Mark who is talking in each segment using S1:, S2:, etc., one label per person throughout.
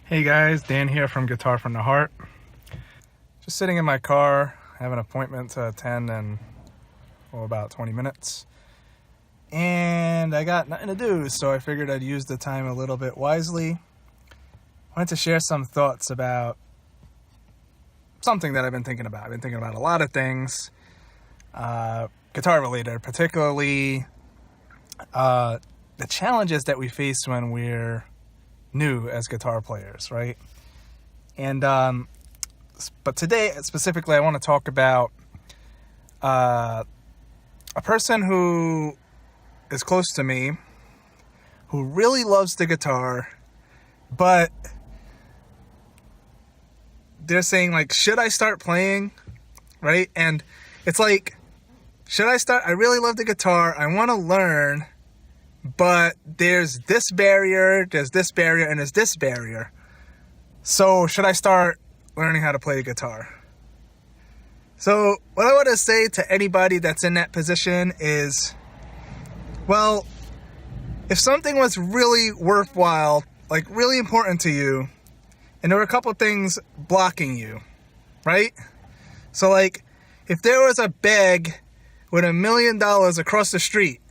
S1: Hey guys, Dan here from Guitar from the Heart. Just sitting in my car. I have an appointment to attend in about 20 minutes. And I got nothing to do, so I figured I'd use the time a little bit wisely. I wanted to share some thoughts about something that I've been thinking about. I've been thinking about a lot of things, guitar related, particularly the challenges that we face when we're new as guitar players, right? And but today specifically I want to talk about a person who is close to me who really loves the guitar, but they're saying, like, should I start playing, right? And it's like, should I start? I really love the guitar, I want to learn, but there's this barrier, and there's this barrier. So should I start learning how to play the guitar? So what I want to say to anybody that's in that position is, well, if something was really worthwhile, like really important to you, and there were a couple things blocking you, right? So like, if there was a bag with $1 million across the street,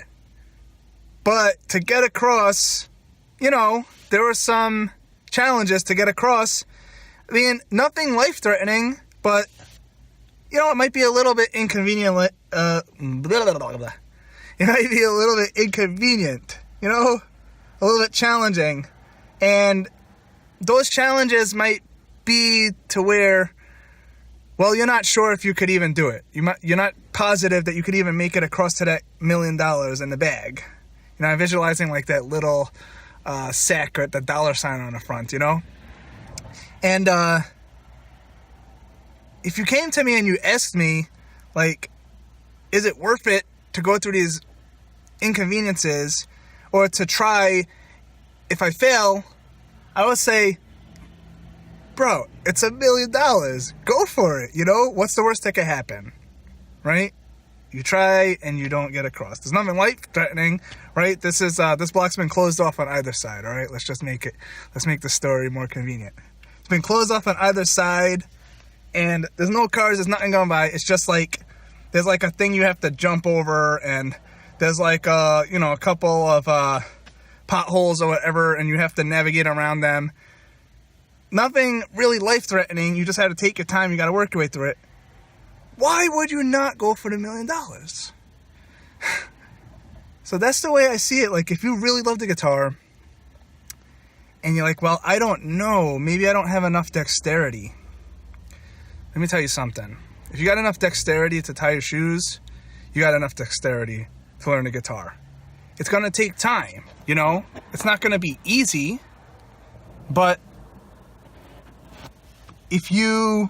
S1: but to get across, there were some challenges to get across. I mean, nothing life-threatening, but, it might be a little bit inconvenient. It might be a little bit inconvenient, a little bit challenging. And those challenges might be to where, well, you're not sure if you could even do it. You're not positive that you could even make it across to that $1 million in the bag. I'm visualizing like that little sack with the dollar sign on the front, And if you came to me and you asked me, like, is it worth it to go through these inconveniences or to try? If I fail, I would say, bro, it's $1 million. Go for it. What's the worst that could happen, right? You try and you don't get across. There's nothing life-threatening, right? This block's been closed off on either side, all right? Let's make the story more convenient. It's been closed off on either side, and there's no cars, there's nothing going by. It's just like, there's like a thing you have to jump over, and there's like, a couple of potholes or whatever, and you have to navigate around them. Nothing really life-threatening. You just have to take your time. You got to work your way through it. Why would you not go for the $1 million? So that's the way I see it. Like, if you really love the guitar and you're like, well, I don't know, maybe I don't have enough dexterity. Let me tell you something. If you got enough dexterity to tie your shoes, you got enough dexterity to learn the guitar. It's going to take time, It's not going to be easy, but if you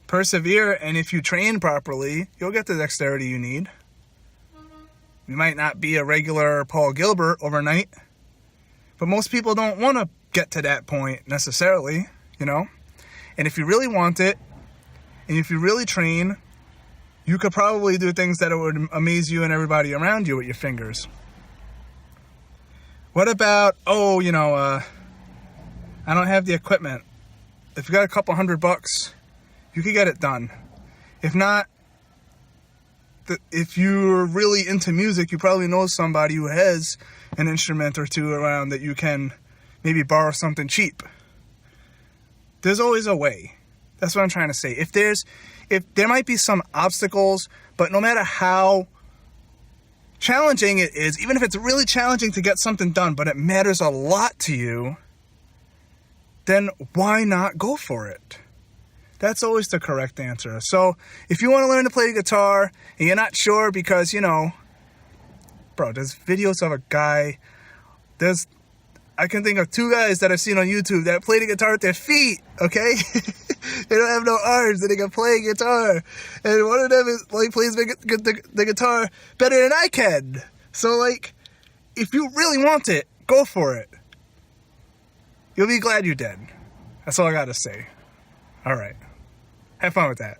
S1: persevere and if you train properly, you'll get the dexterity you need. You might not be a regular Paul Gilbert overnight, but most people don't want to get to that point necessarily, And if you really want it, and if you really train, you could probably do things that would amaze you and everybody around you with your fingers. What about, I don't have the equipment. If you got a couple $100, you could get it done. If not, if you're really into music, you probably know somebody who has an instrument or two around that you can maybe borrow something cheap. There's always a way. That's what I'm trying to say. If there might be some obstacles, but no matter how challenging it is, even if it's really challenging to get something done, but it matters a lot to you, then why not go for it? That's always the correct answer. So if you want to learn to play the guitar and you're not sure because, bro, there's videos of a guy. I can think of 2 guys that I've seen on YouTube that play the guitar with their feet, okay? They don't have no arms and they can play guitar. And one of them plays the guitar better than I can. So, like, if you really want it, go for it. You'll be glad you did. That's all I got to say. All right. Have fun with that.